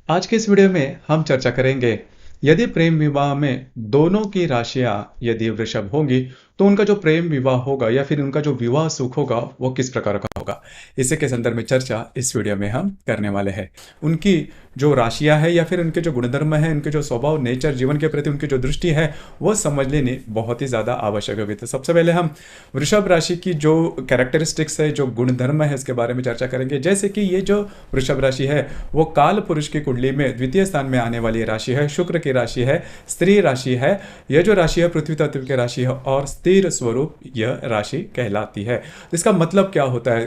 आज के इस वीडियो में हम चर्चा करेंगे यदि प्रेम विवाह में दोनों की राशियां यदि वृषभ होंगी तो उनका जो प्रेम विवाह होगा या फिर उनका जो विवाह सुख होगा वो किस प्रकार का होगा। इसी के संदर्भ में चर्चा इस वीडियो में हम करने वाले हैं। उनकी जो राशियां है या फिर उनके जो गुणधर्म है, उनके जो स्वभाव नेचर जीवन के प्रति उनकी जो दृष्टि है वो समझ लेनी बहुत ही ज़्यादा आवश्यक होगी। तो सबसे पहले हम वृषभ राशि की जो कैरेक्टरिस्टिक्स है, जो गुणधर्म है, इसके बारे में चर्चा करेंगे। जैसे कि ये जो वृषभ राशि है वो काल पुरुष की कुंडली में द्वितीय स्थान में आने वाली राशि है, शुक्र की राशि है, स्त्री राशि है। यह जो राशि है पृथ्वी तत्व की राशि है और स्थिर स्वरूप यह राशि कहलाती है। इसका मतलब क्या होता है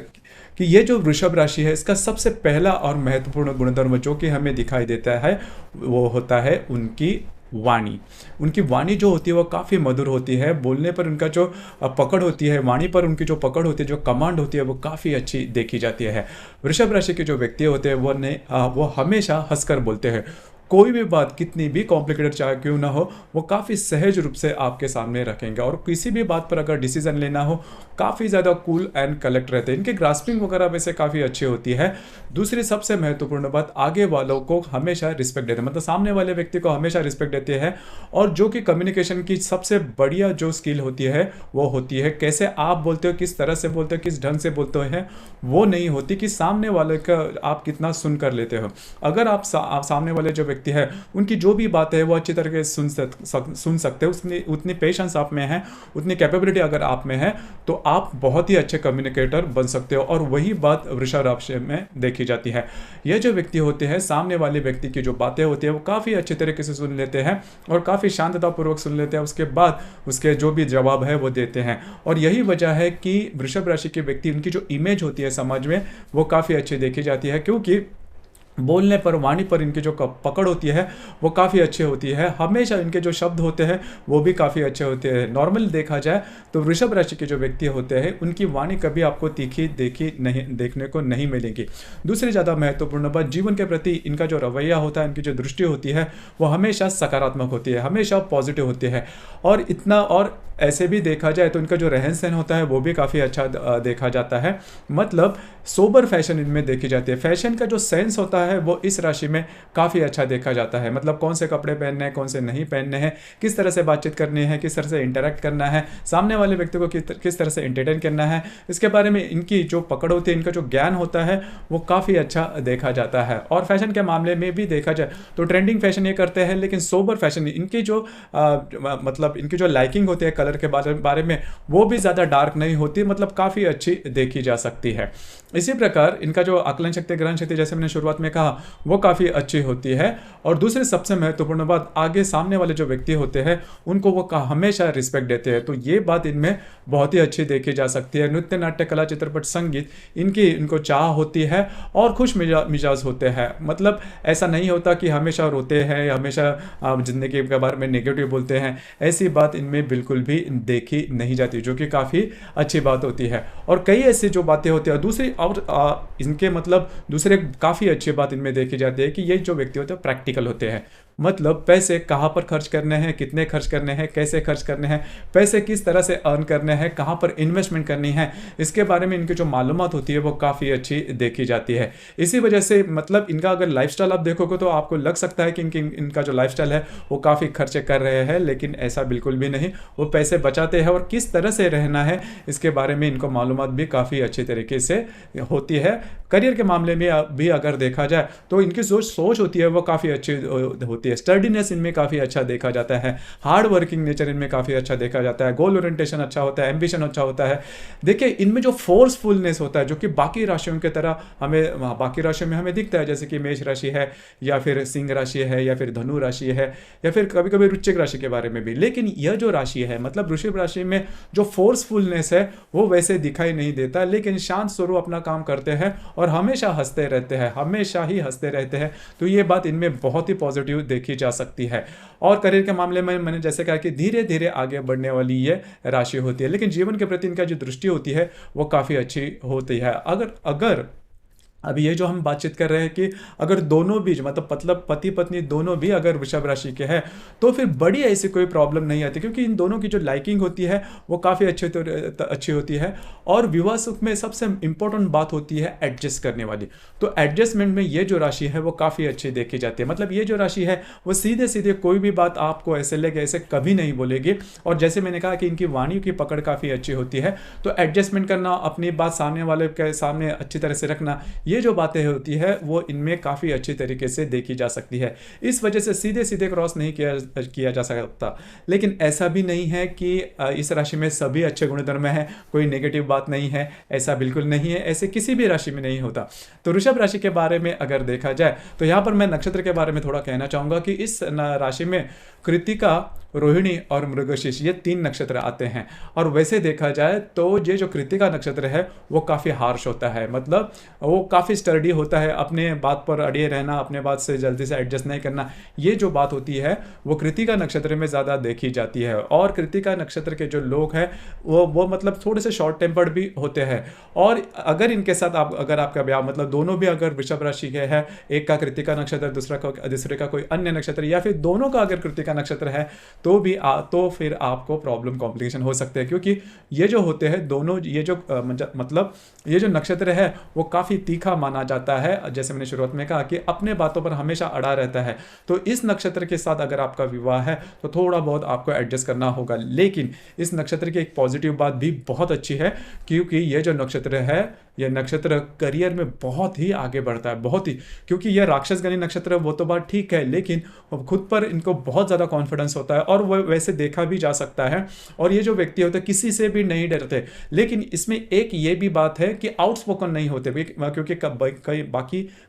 कि ये जो वृषभ राशि है इसका सबसे पहला और महत्वपूर्ण गुणधर्म जो कि हमें दिखाई देता है वो होता है उनकी वाणी। उनकी वाणी जो होती है वो काफ़ी मधुर होती है। बोलने पर उनका जो पकड़ होती है, वाणी पर उनकी जो पकड़ होती है, जो कमांड होती है वो काफ़ी अच्छी देखी जाती है। वृषभ राशि के जो व्यक्ति होते हैं वो हमेशा हंसकर बोलते हैं। कोई भी बात कितनी भी कॉम्प्लिकेटेड चाहे क्यों ना हो वो काफ़ी सहज रूप से आपके सामने रखेंगे और किसी भी बात पर अगर डिसीजन लेना हो काफ़ी ज़्यादा कूल एंड कलेक्ट रहते हैं। इनकी ग्रास्पिंग वगैरह वैसे काफ़ी अच्छी होती है। दूसरी सबसे महत्वपूर्ण बात, आगे वालों को हमेशा रिस्पेक्ट देते हैं, मतलब सामने वाले व्यक्ति को हमेशा रिस्पेक्ट देते हैं। और जो कि कम्युनिकेशन की सबसे बढ़िया जो स्किल होती है वो होती है कैसे आप बोलते हो, किस तरह से बोलते हो, किस ढंग से बोलते हैं। वो नहीं होती कि सामने वाले का आप कितना सुन कर लेते हो। अगर आप सामने वाले जो है उनकी जो भी बात है वो अच्छी तरह से सुन सकते हो, उतनी पेशेंस आप में है, उतनी कैपेबिलिटी अगर आप में है तो आप बहुत ही अच्छे कम्युनिकेटर बन सकते हो। और वही बात वृषभ राशि में देखी जाती है। ये जो व्यक्ति होते हैं सामने वाले व्यक्ति की जो बातें होती है वो काफ़ी अच्छे तरीके से सुन लेते हैं और काफ़ी शांततापूर्वक सुन लेते हैं। उसके बाद उसके जो भी जवाब है वो देते हैं। और यही वजह है कि वृषभ राशि के व्यक्ति, उनकी जो इमेज होती है समाज में वो काफ़ी अच्छी देखी जाती है, क्योंकि बोलने पर, वाणी पर इनकी जो पकड़ होती है वो काफ़ी अच्छी होती है। हमेशा इनके जो शब्द होते हैं वो भी काफ़ी अच्छे होते हैं। नॉर्मल देखा जाए तो वृषभ राशि के जो व्यक्ति होते हैं उनकी वाणी कभी आपको तीखी देखने को नहीं मिलेगी। दूसरी ज़्यादा महत्वपूर्ण बात, जीवन के प्रति इनका जो रवैया होता है, इनकी जो दृष्टि होती है वो हमेशा सकारात्मक होती है, हमेशा पॉजिटिव होती है। और इतना और ऐसे भी देखा जाए तो इनका जो रहन सहन होता है वो भी काफ़ी अच्छा देखा जाता है। मतलब सोबर फैशन इनमें देखी जाती है। फैशन का जो सेंस होता है वो इस राशि में काफ़ी अच्छा देखा जाता है। मतलब कौन से कपड़े पहनने हैं, कौन से नहीं पहनने हैं, किस तरह से बातचीत करनी है, किस तरह से इंटरेक्ट करना है, सामने वाले व्यक्ति को किस तरह से एंटरटेन करना है, इसके बारे में इनकी जो पकड़ होती है, इनका जो ज्ञान होता है वो काफ़ी अच्छा देखा जाता है। और फैशन के मामले में भी देखा जाए तो ट्रेंडिंग फैशन ये करते हैं, लेकिन सोबर फैशन इनकी जो मतलब इनकी जो लाइकिंग होती है कलर के बारे में वो भी ज़्यादा डार्क नहीं होती, मतलब काफ़ी अच्छी देखी जा सकती है। इसी प्रकार इनका जो आकलन शक्ति, ग्रहण शक्ति, जैसे मैंने शुरुआत में कहा, वो काफ़ी अच्छी होती है। और दूसरी सबसे महत्वपूर्ण बात, आगे सामने वाले जो व्यक्ति होते हैं उनको वो हमेशा रिस्पेक्ट देते हैं। तो ये बात इनमें बहुत ही अच्छी देखी जा सकती है। नृत्य, नाट्य, कला, चित्रपट, संगीत, इनको चाह होती है और खुश मिजाज होते हैं। मतलब ऐसा नहीं होता कि हमेशा रोते हैं, हमेशा जिंदगी के बारे में नेगेटिव बोलते हैं, ऐसी बात इनमें बिल्कुल भी देखी नहीं जाती, जो कि काफ़ी अच्छी बात होती है। और कई ऐसी जो बातें होती हैं दूसरी, और इनके मतलब दूसरे काफ़ी अच्छी बात इनमें देखी जाती है कि ये जो व्यक्ति होते हैं प्रैक्टिकल होते हैं। मतलब पैसे कहाँ पर खर्च करने हैं, कितने खर्च करने हैं, कैसे खर्च करने हैं, पैसे किस तरह से अर्न करने हैं, कहाँ पर इन्वेस्टमेंट करनी है, इसके बारे में इनकी जो मालूमात होती है वो काफ़ी अच्छी देखी जाती है। इसी वजह से मतलब इनका अगर लाइफस्टाइल आप देखोगे तो आपको लग सकता है कि इनका जो लाइफस्टाइल है वो काफ़ी खर्चे कर रहे हैं, लेकिन ऐसा बिल्कुल भी नहीं। वो पैसे बचाते हैं और किस तरह से रहना है इसके बारे में इनको मालूमात भी काफ़ी अच्छी तरीके से होती है। करियर के मामले में भी अगर देखा जाए तो इनकी जो सोच होती है वो काफ़ी अच्छी होती है। स्टडीनेस इनमें काफ़ी अच्छा देखा जाता है। हार्ड वर्किंग नेचर इनमें काफ़ी अच्छा देखा जाता है। गोल ओरिएंटेशन अच्छा होता है, एम्बिशन अच्छा होता है। देखिए इनमें जो फोर्सफुलनेस होता है जो कि बाकी राशियों की तरह बाकी राशियों में हमें दिखता है, जैसे कि मेष राशि है या फिर सिंह राशि है या फिर धनु राशि है या फिर कभी कभी वृश्चिक राशि के बारे में भी। लेकिन यह जो राशि है मतलब वृश्चिक राशि में जो फोर्सफुलनेस है वो वैसे दिखाई नहीं देता, लेकिन शांत स्वरूप अपना काम करते हैं और हमेशा हंसते रहते हैं, हमेशा ही हंसते रहते हैं। तो ये बात इनमें बहुत ही पॉजिटिव देखी जा सकती है। और करियर के मामले में मैंने जैसे कहा कि धीरे धीरे आगे बढ़ने वाली ये राशि होती है, लेकिन जीवन के प्रति इनका जो दृष्टि होती है वो काफ़ी अच्छी होती है। अगर अभी ये जो हम बातचीत कर रहे हैं कि अगर दोनों भी मतलब पति पत्नी दोनों भी अगर वृषभ राशि के हैं तो फिर बड़ी ऐसी कोई प्रॉब्लम नहीं आती, क्योंकि इन दोनों की जो लाइकिंग होती है वो काफ़ी अच्छी होती है। और विवाह सुख में सबसे इंपॉर्टेंट बात होती है एडजस्ट करने वाली। तो एडजस्टमेंट में ये जो राशि है वो काफ़ी अच्छी देखी जाती है। मतलब ये जो राशि है वो सीधे सीधे कोई भी बात आपको ऐसे लगे ऐसे कभी नहीं बोलेगी। और जैसे मैंने कहा कि इनकी वाणी की पकड़ काफ़ी अच्छी होती है, तो एडजस्टमेंट करना, अपनी बात सामने वाले के सामने अच्छी तरह से रखना, ये जो बातें होती है वो इनमें काफ़ी अच्छी तरीके से देखी जा सकती है। इस वजह से सीधे सीधे क्रॉस नहीं किया जा सकता। लेकिन ऐसा भी नहीं है कि इस राशि में सभी अच्छे गुणधर्म हैं, कोई नेगेटिव बात नहीं है, ऐसा बिल्कुल नहीं है, ऐसे किसी भी राशि में नहीं होता। तो वृषभ राशि के बारे में अगर देखा जाए तो यहाँ पर मैं नक्षत्र के बारे में थोड़ा कहना चाहूँगा कि इस राशि में कृतिका, रोहिणी और मृगशीर्ष ये 3 नक्षत्र आते हैं। और वैसे देखा जाए तो ये जो कृतिका नक्षत्र है वो काफ़ी हार्श होता है, मतलब वो काफ़ी स्टर्डी होता है, अपने बात पर अड़े रहना, अपने बात से जल्दी से एडजस्ट नहीं करना, ये जो बात होती है वो कृतिका नक्षत्र में ज़्यादा देखी जाती है। और कृतिका नक्षत्र के जो लोग हैं वो मतलब थोड़े से शॉर्ट टेम्पर्ड भी होते हैं। और अगर इनके साथ अगर आपका ब्याह, मतलब दोनों भी अगर वृषभ राशि के है, एक का कृतिका नक्षत्र, दूसरे का कोई अन्य नक्षत्र, या फिर दोनों का अगर कृतिका नक्षत्र है तो फिर आपको प्रॉब्लम कॉम्प्लिकेशन हो सकते हैं। क्योंकि ये जो होते हैं दोनों, ये जो मतलब ये जो नक्षत्र है वो काफ़ी तीखा माना जाता है। जैसे मैंने शुरुआत में कहा कि अपने बातों पर हमेशा अड़ा रहता है। तो इस नक्षत्र के साथ अगर आपका विवाह है तो थोड़ा बहुत आपको एडजस्ट करना होगा। लेकिन इस नक्षत्र की एक पॉजिटिव बात भी बहुत अच्छी है, क्योंकि ये जो नक्षत्र है, यह नक्षत्र करियर में बहुत ही आगे बढ़ता है, बहुत ही। क्योंकि यह राक्षसगणी नक्षत्र है वो तो बात ठीक है, लेकिन खुद पर इनको बहुत ज़्यादा कॉन्फिडेंस होता है और वह वैसे देखा भी जा सकता है। और ये जो व्यक्ति होते हैं किसी से भी नहीं डरते। लेकिन इसमें एक ये भी बात है कि आउटस्पोकन नहीं होते, क्योंकि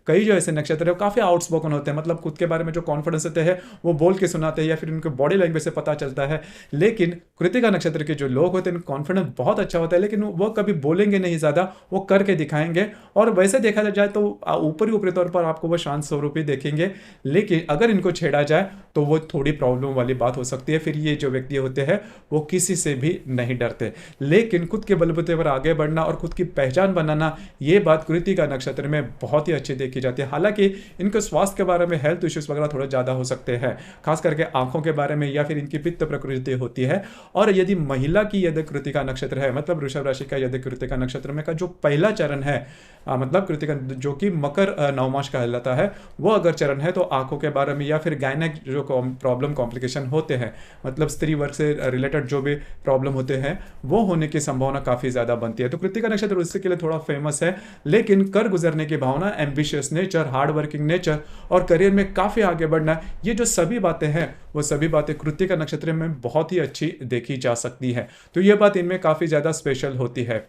कई जो ऐसे नक्षत्र है वो काफ़ी आउटस्पोकन होते हैं, मतलब खुद के बारे में जो कॉन्फिडेंस होते हैं वो बोल के सुनाते हैं या फिर उनके बॉडी लैंग्वेज से पता चलता है। लेकिन कृतिका नक्षत्र के जो लोग होते हैं उनका कॉन्फिडेंस बहुत अच्छा होता है, लेकिन वो कभी बोलेंगे नहीं ज़्यादा, वो करके दिखाएंगे। और वैसे देखा जाए तो ऊपरी तौर पर आपको वो शांत स्वरूप ही देखेंगे, लेकिन अगर इनको छेड़ा जाए तो वो थोड़ी प्रॉब्लम वाली बात हो सकती है। फिर ये जो व्यक्ति होते हैं वो किसी से भी नहीं डरते। लेकिन खुद के बलबूते पर आगे बढ़ना और खुद की पहचान बनाना, ये बात कृतिका नक्षत्र में बहुत ही अच्छी देखी जाती है। हालांकि इनके स्वास्थ्य के बारे में हेल्थ इश्यूज वगैरह थोड़े ज़्यादा हो सकते हैं, खास करके आंखों के बारे में, या फिर इनकी पित्त प्रकृति होती है। और यदि महिला की यदि कृतिका नक्षत्र है, मतलब वृषभ राशि का यदि कृतिका नक्षत्र में का जो पहला चरण है, मतलब कृतिका जो कि मकर नवमास कहलाता है, वो अगर चरण है तो आंखों के बारे में या फिर गायनेक जो प्रॉब्लम कॉम्प्लिकेशन होते हैं, मतलब स्त्री वर्ग से रिलेटेड जो भी प्रॉब्लम होते हैं वो होने की संभावना काफ़ी ज़्यादा बनती है। तो कृतिका नक्षत्र उसके लिए थोड़ा फेमस है। लेकिन कर गुजरने की भावना, ambitious nature, hard working nature और करियर में काफ़ी आगे बढ़ना, ये जो सभी बातें हैं वो सभी बातें कृतिका नक्षत्र में बहुत ही अच्छी देखी जा सकती है। तो ये बात इनमें काफ़ी ज़्यादा स्पेशल होती है।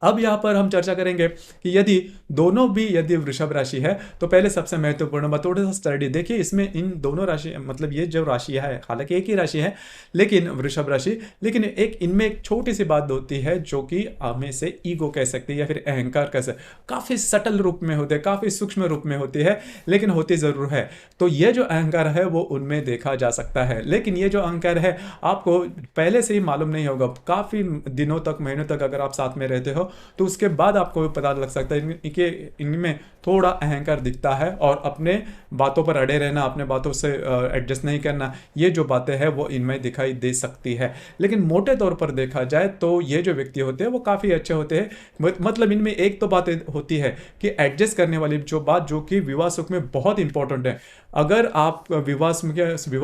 अब यहाँ पर हम चर्चा करेंगे कि यदि वृषभ राशि है तो पहले सबसे महत्वपूर्ण बात, थोड़ा सा स्टडी देखिए इसमें, इन दोनों राशि, मतलब ये जो राशि है, हालांकि एक ही राशि है लेकिन वृषभ राशि, लेकिन इनमें एक छोटी सी बात होती है जो कि हमें से ईगो कह सकते हैं या फिर अहंकार कह सकते, काफ़ी सटल रूप में होते हैं, काफ़ी सूक्ष्म रूप में होती है, लेकिन होती ज़रूर है। तो ये जो अहंकार है वो उनमें देखा जा सकता है। लेकिन ये जो अहंकार है आपको पहले से ही मालूम नहीं होगा, काफ़ी दिनों तक, महीनों तक अगर आप साथ में रहते हो तो उसके बाद आपको पता लग सकता है कि इनमें थोड़ा अहंकार दिखता है और अपने बातों पर अड़े रहना, अपने बातों से एडजस्ट नहीं करना, ये जो बातें हैं वो इनमें दिखाई दे सकती है। लेकिन मोटे तौर पर देखा जाए तो ये जो व्यक्ति होते हैं वो काफ़ी अच्छे होते हैं। मतलब इनमें एक तो बात होती है कि एडजस्ट करने वाली जो बात, जो कि विवाह सुख में बहुत इंपॉर्टेंट है। अगर आप विवाह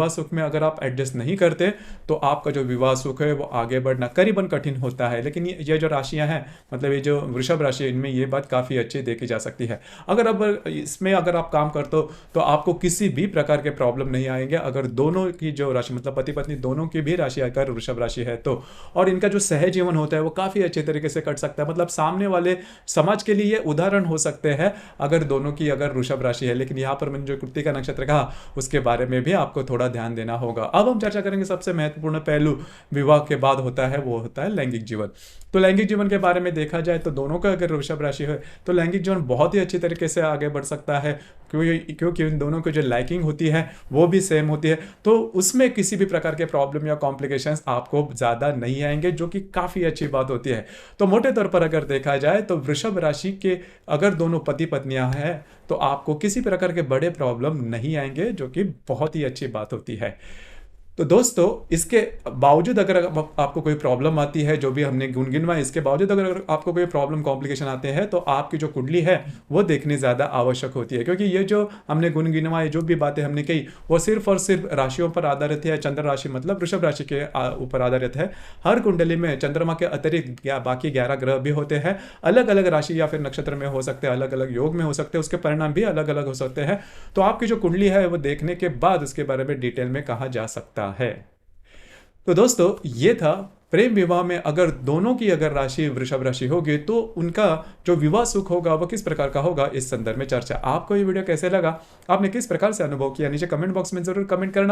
सुख में अगर आप एडजस्ट नहीं करते तो आपका जो विवाह सुख है वो आगे बढ़ना करीबन कठिन होता है। लेकिन ये जो राशियां हैं, मतलब ये जो वृषभ राशि है, इनमें ये बात काफ़ी अच्छी देखी जा सकती है। अगर अब इसमें अगर आप काम करते हो तो आपको किसी भी प्रकार के प्रॉब्लम नहीं आएंगे, अगर दोनों की जो राशि, मतलब पति पत्नी दोनों की भी राशि अगर वृषभ राशि है तो। और इनका जो सह जीवन होता है वो काफ़ी अच्छे तरीके से कट सकता है, मतलब सामने वाले समाज के लिए ये उदाहरण हो सकते हैं अगर दोनों की अगर वृषभ राशि है। लेकिन यहाँ पर मैंने जो कृतिका नक्षत्र कहा उसके बारे में भी आपको थोड़ा ध्यान देना होगा। अब हम चर्चा करेंगे सबसे महत्वपूर्ण पहलू विवाह के बाद होता है, वो होता है लैंगिक जीवन। तो लैंगिक जीवन के बारे में देखा जाए तो दोनों का अगर वृषभ राशि है तो लैंगिक जीवन बहुत ही अच्छी तरीके से आगे बढ़ सकता है, क्योंकि उन दोनों की जो लाइकिंग होती है वो भी सेम होती है, तो उसमें किसी भी प्रकार के प्रॉब्लम या कॉम्प्लिकेशंस आपको ज़्यादा नहीं आएंगे, जो कि काफ़ी अच्छी बात होती है। तो मोटे तौर पर अगर देखा जाए तो वृषभ राशि के अगर दोनों पति पत्नियां हैं तो आपको किसी प्रकार के बड़े प्रॉब्लम नहीं आएंगे, जो कि बहुत ही अच्छी बात होती है। तो दोस्तों, इसके बावजूद अगर आपको कोई प्रॉब्लम आती है, जो भी हमने गुण गिनवाए, इसके बावजूद अगर आपको कोई प्रॉब्लम कॉम्प्लिकेशन आते हैं तो आपकी जो कुंडली है वो देखनी ज़्यादा आवश्यक होती है, क्योंकि ये जो हमने गुण गिनवाए, जो भी बातें हमने कही, वो सिर्फ और सिर्फ राशियों पर आधारित है। चंद्र राशि मतलब वृषभ राशि के ऊपर आधारित है। हर कुंडली में चंद्रमा के अतिरिक्त बाकी 11 ग्रह भी होते हैं, अलग अलग राशि या फिर नक्षत्र में हो सकते हैं, अलग अलग योग में हो सकते हैं, उसके परिणाम भी अलग अलग हो सकते हैं। तो आपकी जो कुंडली है वो देखने के बाद उसके बारे में डिटेल में कहा जा सकता है। तो दोस्तों, ये था प्रेम विवाह में अगर दोनों की अगर राशि वृषभ राशि होगी तो उनका जो विवाह सुख होगा वो किस प्रकार का होगा, इस संदर्भ में चर्चा। आपको ये वीडियो कैसे लगा, आपने किस प्रकार से अनुभव किया, नीचे कमेंट बॉक्स में जरूर कमेंट करना।